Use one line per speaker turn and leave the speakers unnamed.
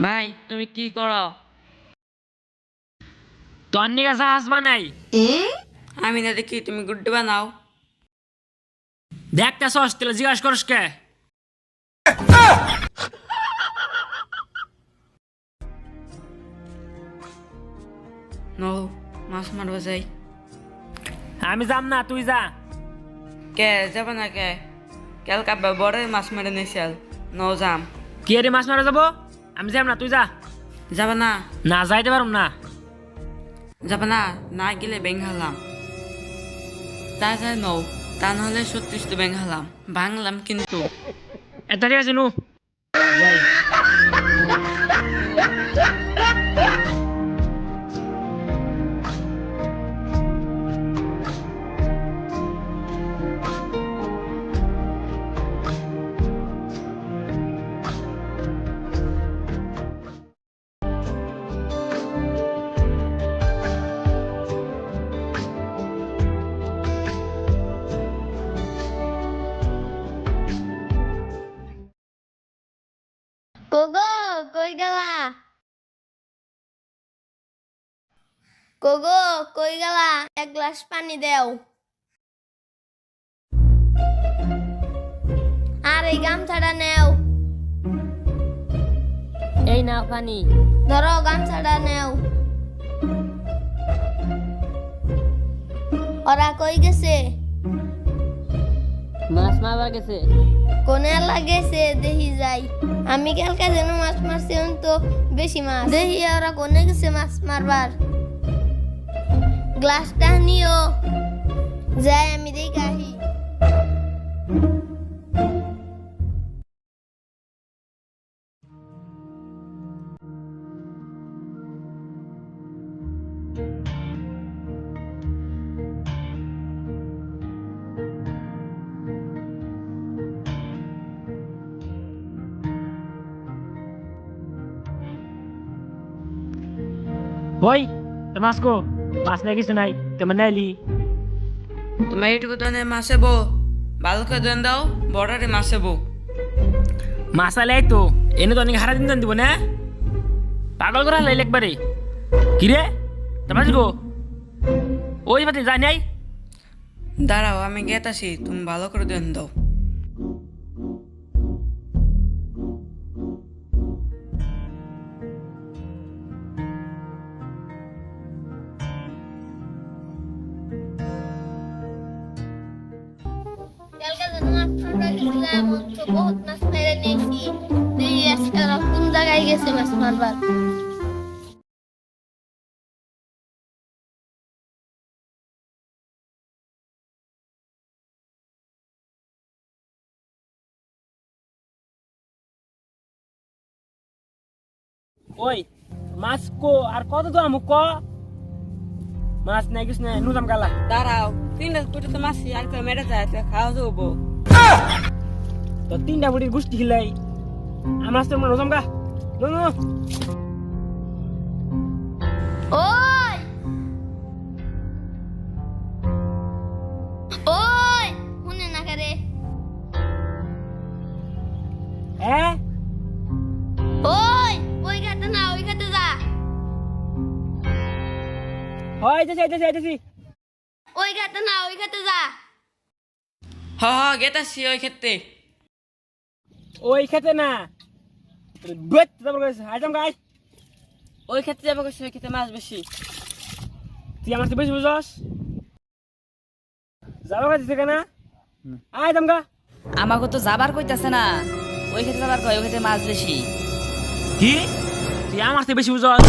ভাই তুমি কি করো? তোর নিকে জাহাজ বানাই।
আমি না দেখি তুমি গুড্ডু বানাও।
দেখতেছস তাহলে জিজ্ঞাসা করস কে?
নো মাছ মারবা যাই।
আমি যাম না, তুই যা।
কে যাবা না কে? কালকা বড় মাছ মেরে নিয়েছিল। নো যাম।
কি রে মাছ মারা যাবো? আমি যাম না, তুই যা।
যাবা না?
না যাইতে পারুম না।
যাবা না? না গেলে ব্যাং হালাম। তা যায় নৌ, তা নাহলে 36 ব্যাং হালাম। ভাঙলাম কিন্তু।
এটা ঠিক আছে নু।
কোগো কই গেলা? কোগো কই গেলা? এক গ্লাস পানি দেও। আর এই গামছাটা নেও।
এই নাও পানি।
ধরো গামছাটা নেও। ওরা কই গেছে?
মাছ মারবার গেছে।
কোনে লাগেছে দেখি যাই। আমি কালকে যেন মাছ মারছি তো বেশি মাছ দেখি ওরা কোনে গেছে মাছ মারবার। গ্লাসটা নিও, যাই আমি দেখে আসি।
ওই তোর মাছ কো? মাছ নাই কিছু নাই, তেমন নাইলি।
তোমার এইটুকু দানে মাছ এবো। ভালো করে দেন দাও, বড়ারে মাছ এবো।
মাছ আলাই তো এনে তো অনেক হারা দিন দিব না। পাগল করা লাইল একবারে। কি রে তোর মাছ গো? ওই পাতে যাই নাই।
দাঁড়াও আমি গেতাছি, তুমি ভালো করে দেন দাও।
কালকে যেন মাছ মারবার গেছিলাম তো বহুত মাছ মেরে নিয়েছি। দেখি আজকে ওরা কোন জায়গায় গেছে মাছ মারবার।
ওই মাছ কো আর কত তো আমুক ক? মাছ নাই কিছু নাই, নু যাম গালা।
দাঁড়াও, তিনটা কুটি তো মাছ আর করে মেরে যায়, তো খাওয়া যাবো।
তো তিনটা বুড়ির গোষ্ঠী খিলাই আমার তো মনে যাম গা। নু নু
ওই ওই শুনে না করে।
হ্যাঁ
ওই ওই খাতে না, ওই খাতে যা।
হয় যাইতেছি।
ওই খাতে না, ওই খাতে যা।
হ হ গেতাছি ওই ক্ষেত্রে।
ওই খেতে না বেত যাবো কইছে আইতাম গাই।
ওই ক্ষেত্রে যাবো কইছে, ওই ক্ষেত্রে মাছ বেশি।
তুই আমার তো বেশি বুঝস। যাবো কাছে থেকে না আইতাম গা।
আমাকে তো যাবার কইতাছে না, ওই ক্ষেত্রে যাবার কয়, ওই ক্ষেত্রে মাছ বেশি।
কি তুই আমার তো বেশি বুঝস?